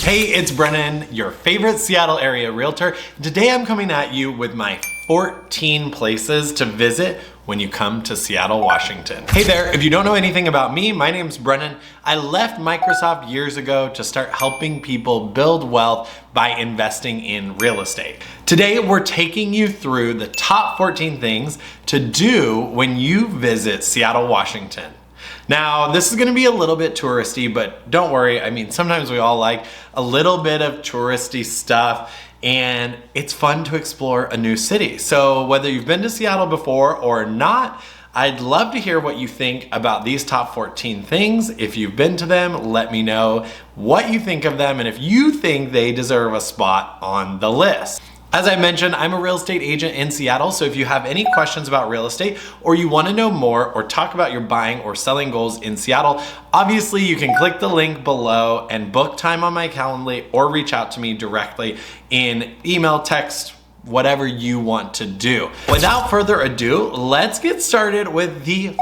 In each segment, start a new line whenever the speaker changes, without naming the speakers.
Hey, it's Brennan, your favorite Seattle area realtor. Today I'm coming at you with my 14 places to visit when you come to Seattle, Washington. Hey there, if you don't know anything about me, my name's Brennan. I left Microsoft years ago to start helping people build wealth by investing in real estate. Today, we're taking you through the top 14 things to do when you visit Seattle, Washington. Now, this is gonna be a little bit touristy, but don't worry. I mean, sometimes we all like a little bit of touristy stuff, and it's fun to explore a new city. So whether you've been to Seattle before or not, I'd love to hear what you think about these top 14 things. If you've been to them, let me know what you think of them and if you think they deserve a spot on the list. As I mentioned, I'm a real estate agent in Seattle, so if you have any questions about real estate or you want to know more or talk about your buying or selling goals in Seattle, obviously you can click the link below and book time on my Calendly or reach out to me directly in email, text, whatever you want to do. Without further ado, let's get started with the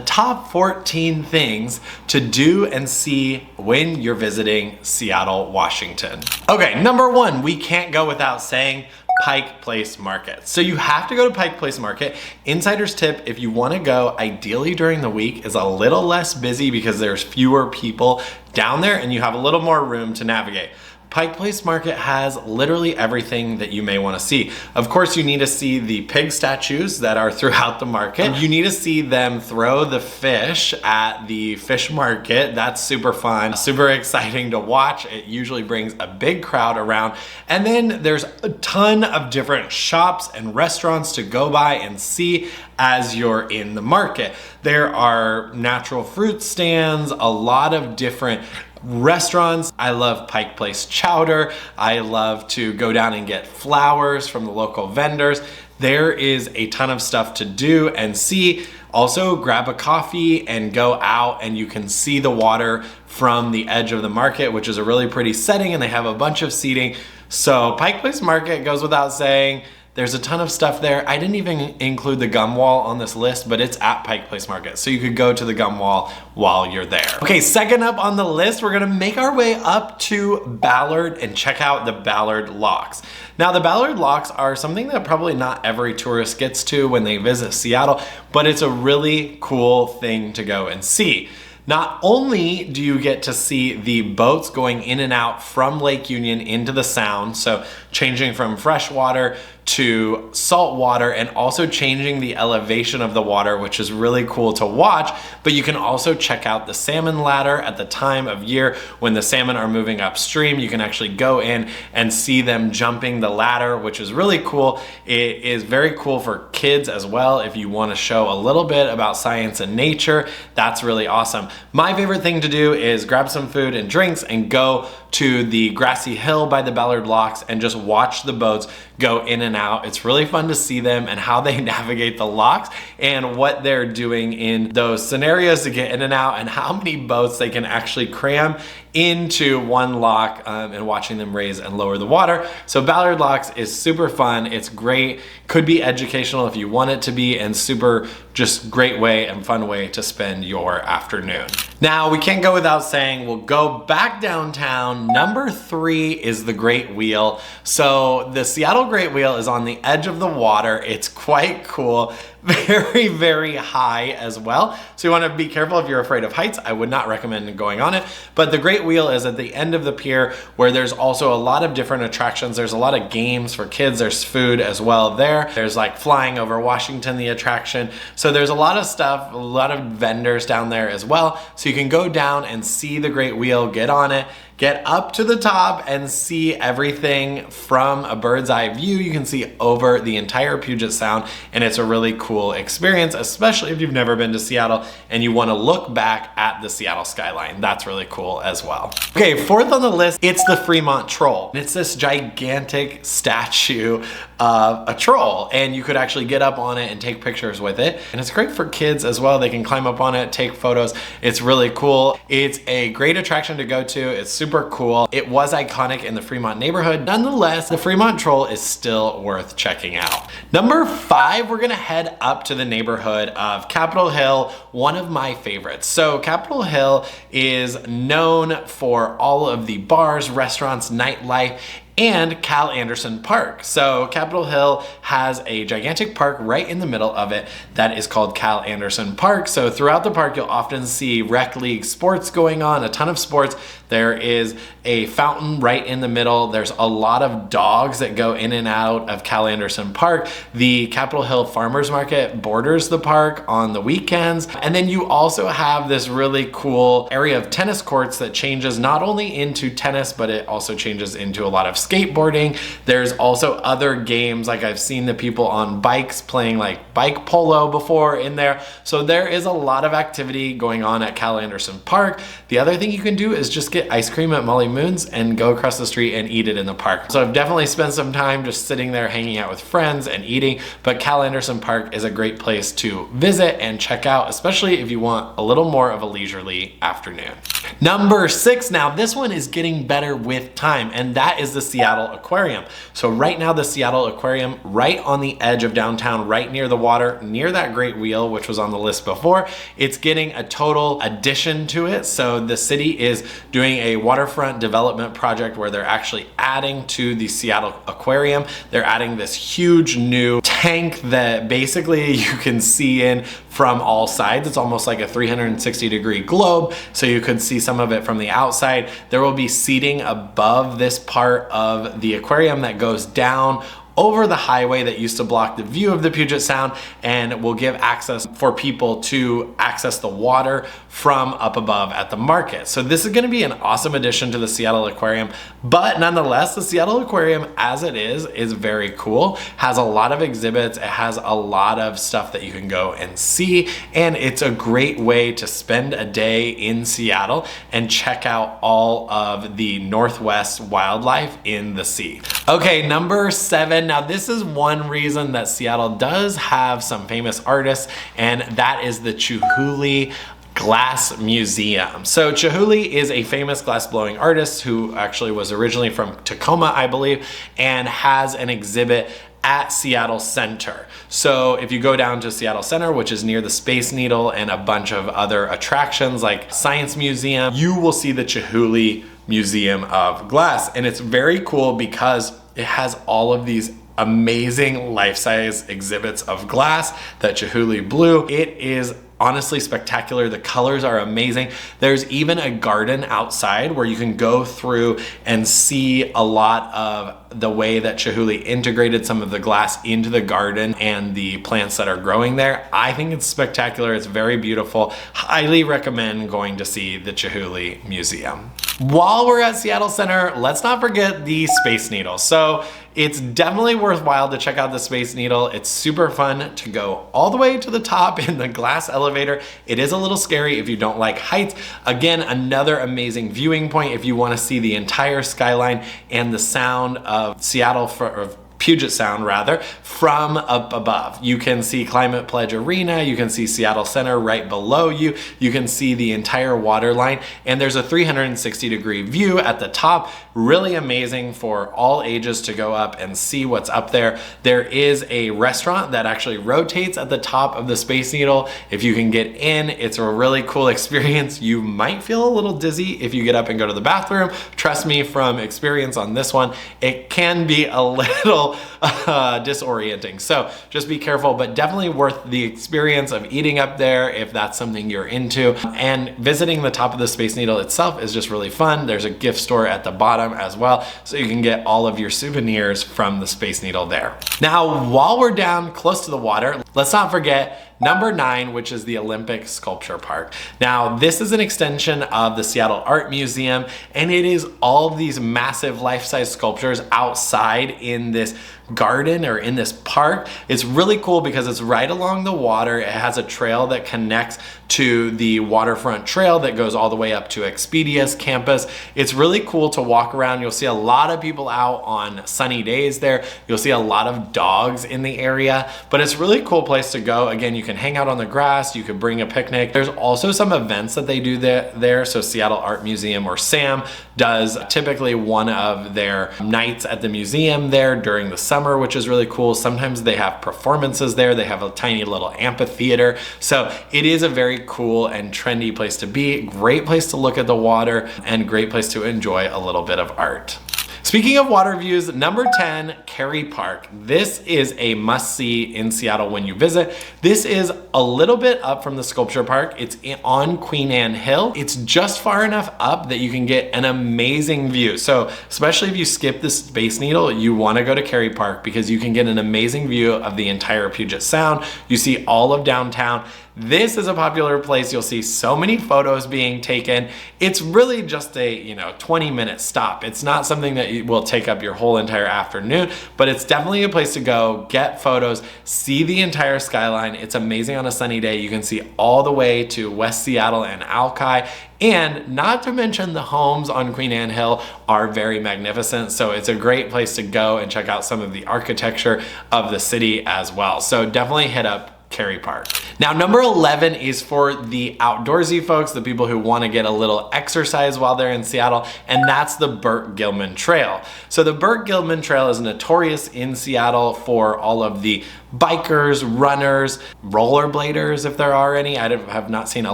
top 14 things to do and see when you're visiting Seattle, Washington. Okay, number one, we can't go without saying Pike Place Market. So you have to go to Pike Place Market. Insider's tip, if you want to go, ideally during the week is a little less busy because there's fewer people down there and you have a little more room to navigate. Pike Place Market has literally everything that you may want to see. Of course, you need to see the pig statues that are throughout the market. You need to see them throw the fish at the fish market. That's super fun, super exciting to watch. It usually brings a big crowd around. And then there's a ton of different shops and restaurants to go by and see as you're in the market. There are natural fruit stands, a lot of different restaurants. I love Pike Place chowder. I love to go down and get flowers from the local vendors. There is a ton of stuff to do and see. Also grab a coffee and go out and you can see the water from the edge of the market, which is a really pretty setting, and they have a bunch of seating. So Pike Place Market goes without saying. There's a ton of stuff there. I didn't even include the gum wall on this list, but it's at Pike Place Market. So you could go to the gum wall while you're there. Okay, second up on the list, we're gonna make our way up to Ballard and check out the Ballard Locks. Now, the Ballard Locks are something that probably not every tourist gets to when they visit Seattle, but it's a really cool thing to go and see. Not only do you get to see the boats going in and out from Lake Union into the Sound, so changing from freshwater to salt water and also changing the elevation of the water, which is really cool to watch, but you can also check out the salmon ladder at the time of year when the salmon are moving upstream. You can actually go in and see them jumping the ladder, which is really cool. It is very cool for kids as well. If you want to show a little bit about science and nature, that's really awesome. My favorite thing to do is grab some food and drinks and go to the grassy hill by the Ballard Locks and just watch the boats go in and out. It's really fun to see them and how they navigate the locks and what they're doing in those scenarios to get in and out and how many boats they can actually cram into one lock and watching them raise and lower the water. So Ballard Locks is super fun. It's great. Could be educational if you want it to be, and super just great way and fun way to spend your afternoon. Now, we can't go without saying we'll go back downtown. Number 3 is the Great Wheel. So the Seattle Great Wheel is on the edge of the water. It's quite cool. Very, very high as well. So you want to be careful if you're afraid of heights. I would not recommend going on it. But the Great Wheel is at the end of the pier where there's also a lot of different attractions. There's a lot of games for kids. There's food as well there. There's like flying over Washington, the attraction. So there's a lot of stuff, a lot of vendors down there as well. So you can go down and see the Great Wheel, get on it, get up to the top and see everything from a bird's eye view. You can see over the entire Puget Sound, and it's a really cool experience, especially if you've never been to Seattle and you want to look back at the Seattle skyline. That's really cool as well. Okay, fourth on the list, it's the Fremont Troll. It's this gigantic statue of a troll, and you could actually get up on it and take pictures with it. And it's great for kids as well. They can climb up on it, take photos. It's really cool. It's a great attraction to go to. It's super cool. It was iconic in the Fremont neighborhood. Nonetheless, the Fremont Troll is still worth checking out. Number 5, we're gonna head up to the neighborhood of Capitol Hill, one of my favorites. So Capitol Hill is known for all of the bars, restaurants, nightlife, and Cal Anderson Park. So Capitol Hill has a gigantic park right in the middle of it that is called Cal Anderson Park. So throughout the park, you'll often see rec league sports going on, a ton of sports. There is a fountain right in the middle. There's a lot of dogs that go in and out of Cal Anderson Park. The Capitol Hill Farmers Market borders the park on the weekends. And then you also have this really cool area of tennis courts that changes not only into tennis, but it also changes into a lot of skateboarding. There's also other games, like I've seen the people on bikes playing like bike polo before in there. So there is a lot of activity going on at Cal Anderson Park. The other thing you can do is just get ice cream at Molly Moon's and go across the street and eat it in the park. So I've definitely spent some time just sitting there hanging out with friends and eating, but Cal Anderson Park is a great place to visit and check out, especially if you want a little more of a leisurely afternoon. Number 6, now this one is getting better with time, and that is the Seattle Aquarium. So right now the Seattle Aquarium, right on the edge of downtown, right near the water, near that Great Wheel, which was on the list before, it's getting a total addition to it. So the city is doing a waterfront development project where they're actually adding to the Seattle Aquarium. They're adding this huge new tank that basically you can see in from all sides. It's almost like a 360-degree globe, so you could see some of it from the outside. There will be seating above this part of the aquarium that goes down over the highway that used to block the view of the Puget Sound, and will give access for people to access the water from up above at the market. So this is going to be an awesome addition to the Seattle Aquarium, but nonetheless, the Seattle Aquarium as it is very cool, has a lot of exhibits, it has a lot of stuff that you can go and see, and it's a great way to spend a day in Seattle and check out all of the Northwest wildlife in the sea. Okay, number 7. Now this is one reason that Seattle does have some famous artists, and that is the Chihuly Glass Museum. So Chihuly is a famous glass-blowing artist who actually was originally from Tacoma, I believe, and has an exhibit at Seattle Center. So if you go down to Seattle Center, which is near the Space Needle and a bunch of other attractions like Science Museum, you will see the Chihuly Museum of Glass. And it's very cool because it has all of these amazing life-size exhibits of glass that Chihuly blew. It is honestly spectacular. The colors are amazing. There's even a garden outside where you can go through and see a lot of the way that Chihuly integrated some of the glass into the garden and the plants that are growing there. I think it's spectacular. It's very beautiful. Highly recommend going to see the Chihuly Museum. While we're at Seattle Center, let's not forget the Space Needle. So it's definitely worthwhile to check out the Space Needle. It's super fun to go all the way to the top in the glass elevator. It is a little scary if you don't like heights. Again, another amazing viewing point if you want to see the entire skyline and the sound of Seattle, of Puget Sound rather, from up above. You can see Climate Pledge Arena, you can see Seattle Center right below you, you can see the entire water line, and there's a 360-degree view at the top. Really amazing for all ages to go up and see what's up there. There is a restaurant that actually rotates at the top of the Space Needle. If you can get in, it's a really cool experience. You might feel a little dizzy if you get up and go to the bathroom. Trust me from experience on this one, it can be a little disorienting. So just be careful, but definitely worth the experience of eating up there if that's something you're into. And visiting the top of the Space Needle itself is just really fun. There's a gift store at the bottom as well, so you can get all of your souvenirs from the Space Needle there. Now, while we're down close to the water, let's not forget number 9, which is the Olympic Sculpture Park. Now, this is an extension of the Seattle Art Museum, and it is all of these massive life-size sculptures outside in this garden or in this park. It's really cool because it's right along the water. It has a trail that connects to the waterfront trail that goes all the way up to Expedia's campus. It's really cool to walk around. You'll see a lot of people out on sunny days there. You'll see a lot of dogs in the area, but it's a really cool place to go. Again, you can hang out on the grass, you could bring a picnic. There's also some events that they do there. So Seattle Art Museum, or SAM, does typically one of their nights at the museum there during the summer, which is really cool. Sometimes they have performances there. They have a tiny little amphitheater. So it is a very cool and trendy place to be. Great place to look at the water and great place to enjoy a little bit of art. Speaking of water views, number 10, Kerry Park. This is a must-see in Seattle when you visit. This is a little bit up from the Sculpture Park. It's on Queen Anne Hill. It's just far enough up that you can get an amazing view. So especially if you skip the Space Needle, you want to go to Kerry Park because you can get an amazing view of the entire Puget Sound. You see all of downtown. This is a popular place. You'll see so many photos being taken. It's really just a 20-minute stop. It's not something that will take up your whole entire afternoon, but it's definitely a place to go, get photos, see the entire skyline. It's amazing on a sunny day. You can see all the way to West Seattle and Alki. And not to mention the homes on Queen Anne Hill are very magnificent. So it's a great place to go and check out some of the architecture of the city as well. So definitely hit up Kerry Park. Now, number 11 is for the outdoorsy folks, the people who want to get a little exercise while they're in Seattle, and that's the Burke-Gilman Trail. So the Burke-Gilman Trail is notorious in Seattle for all of the bikers, runners, rollerbladers, if there are any. I have not seen a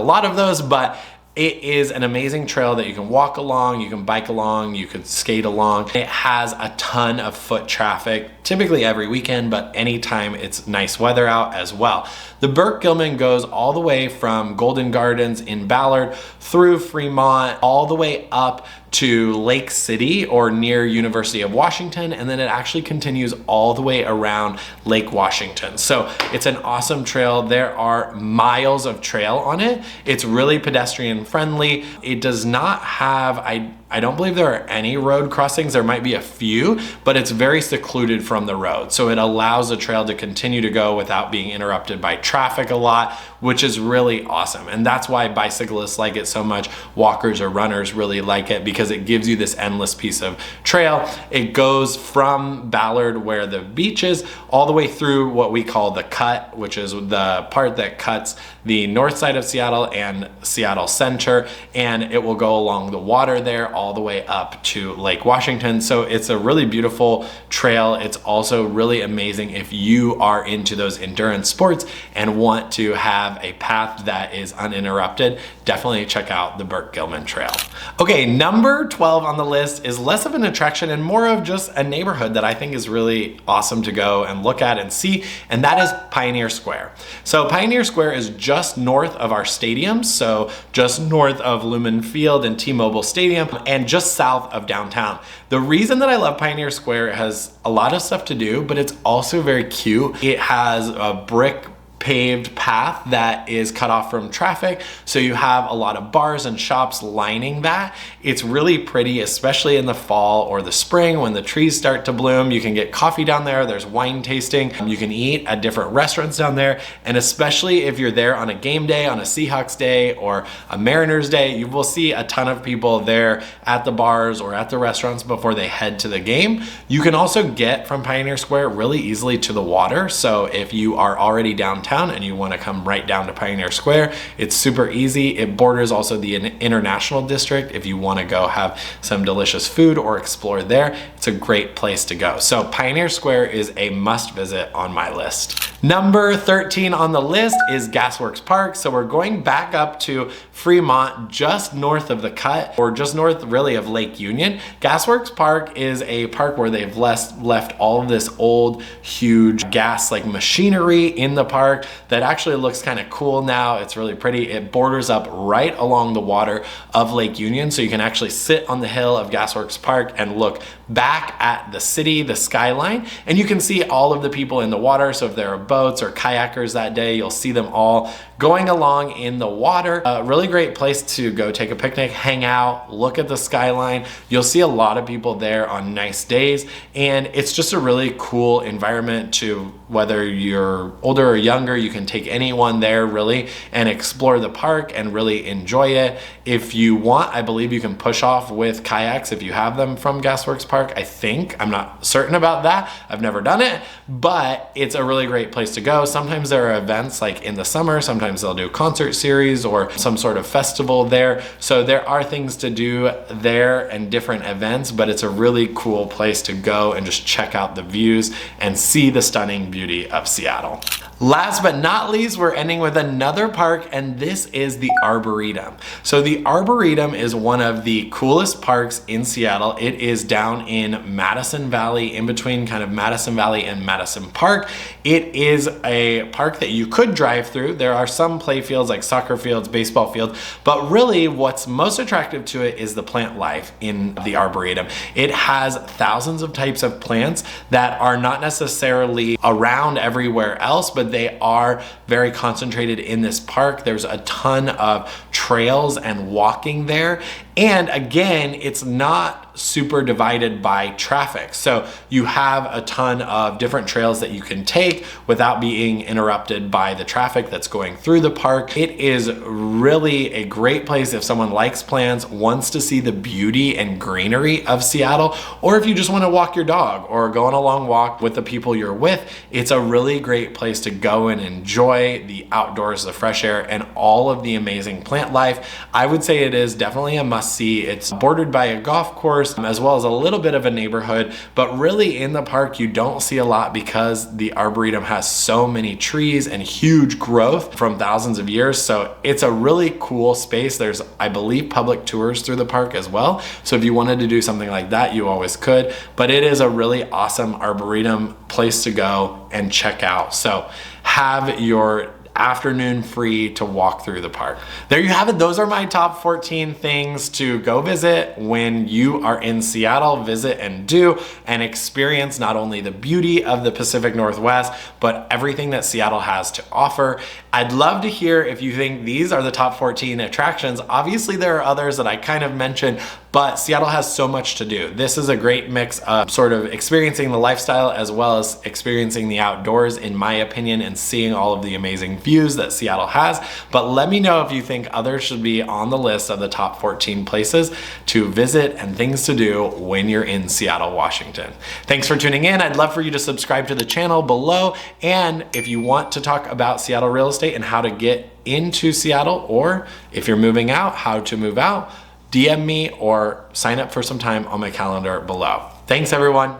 lot of those, but it is an amazing trail that you can walk along, you can bike along, you could skate along. It has a ton of foot traffic, typically every weekend, but anytime it's nice weather out as well. The Burke-Gilman goes all the way from Golden Gardens in Ballard through Fremont, all the way up to Lake City or near University of Washington, and then it actually continues all the way around Lake Washington. So it's an awesome trail. There are miles of trail on it. It's really pedestrian friendly. It does not have, I don't believe there are any road crossings. There might be a few, but it's very secluded from the road. So it allows the trail to continue to go without being interrupted by traffic a lot, which is really awesome. And that's why bicyclists like it so much. Walkers or runners really like it because it gives you this endless piece of trail. It goes from Ballard, where the beach is, all the way through what we call the Cut, which is the part that cuts the north side of Seattle and Seattle Center. And it will go along the water there all the way up to Lake Washington. So it's a really beautiful trail. It's also really amazing if you are into those endurance sports and want to have a path that is uninterrupted. Definitely check out the Burke-Gilman Trail. Okay, number 12 on the list is less of an attraction and more of just a neighborhood that I think is really awesome to go and look at and see, and that is Pioneer Square. So Pioneer Square is just north of our stadiums, so just north of Lumen Field and T-Mobile Stadium, and just south of downtown. The reason that I love Pioneer Square, it has a lot of stuff to do, but it's also very cute. It has a brick paved path that is cut off from traffic, so you have a lot of bars and shops lining that. It's really pretty, especially in the fall or the spring when the trees start to bloom. You can get coffee down there, there's wine tasting, you can eat at different restaurants down there, and especially if you're there on a game day, on a Seahawks day or a Mariners day, you will see a ton of people there at the bars or at the restaurants before they head to the game. You can also get from Pioneer Square really easily to the water, so if you are already downtown and you want to come right down to Pioneer Square, it's super easy. It borders also the International District. If you want to go have some delicious food or explore there, it's a great place to go. So Pioneer Square is a must visit on my list. Number 13 on the list is Gasworks Park. So we're going back up to Fremont, just north of the Cut, or just north really of Lake Union. Gasworks Park is a park where they've left all of this old, huge gas like machinery in the park that actually looks kind of cool now. It's really pretty. It borders up right along the water of Lake Union, so you can actually sit on the hill of Gasworks Park and look back at the city, the skyline, and you can see all of the people in the water. So if there are boats or kayakers that day, you'll see them all going along in the water. A really great place to go take a picnic, hang out, look at the skyline. You'll see a lot of people there on nice days, and it's just a really cool environment to, whether you're older or younger, you can take anyone there really and explore the park and really enjoy it. If you want, I believe you can push off with kayaks if you have them from Gasworks Park, I think. I'm not certain about that. I've never done it, but it's a really great place to go. Sometimes there are events like in the summer, sometimes they'll do a concert series or some sort of festival there. So there are things to do there and different events, but it's a really cool place to go and just check out the views and see the stunning beauty of Seattle. Last but not least, we're ending with another park, and this is the Arboretum. So the Arboretum is one of the coolest parks in Seattle. It is down in Madison Valley, in between kind of Madison Valley and Madison Park. It is a park that you could drive through. There are some play fields like soccer fields, baseball fields, but really what's most attractive to it is the plant life in the Arboretum. It has thousands of types of plants that are not necessarily around everywhere else, but they are very concentrated in this park. There's a ton of trails and walking there. And again, it's not super divided by traffic. So you have a ton of different trails that you can take without being interrupted by the traffic that's going through the park. It is really a great place if someone likes plants, wants to see the beauty and greenery of Seattle, or if you just want to walk your dog or go on a long walk with the people you're with. It's a really great place to go and enjoy the outdoors, the fresh air, and all of the amazing plant life. I would say it is definitely a must-see. It's bordered by a golf course as well as a little bit of a neighborhood, but really in the park you don't see a lot because the Arboretum has so many trees and huge growth from thousands of years. So it's a really cool space. There's, I believe, public tours through the park as well. So if you wanted to do something like that, you always could, but it is a really awesome Arboretum place to go and check out. So have your afternoon free to walk through the park. There you have it. Those are my top 14 things to go visit when you are in Seattle. Visit and do and experience not only the beauty of the Pacific Northwest, but everything that Seattle has to offer. I'd love to hear if you think these are the top 14 attractions. Obviously, there are others that I kind of mentioned, but Seattle has so much to do. This is a great mix of sort of experiencing the lifestyle as well as experiencing the outdoors, in my opinion, and seeing all of the amazing views that Seattle has. But let me know if you think others should be on the list of the top 14 places to visit and things to do when you're in Seattle, Washington. Thanks for tuning in. I'd love for you to subscribe to the channel below. And if you want to talk about Seattle real estate and how to get into Seattle, or if you're moving out, how to move out, DM me or sign up for some time on my calendar below. Thanks, everyone.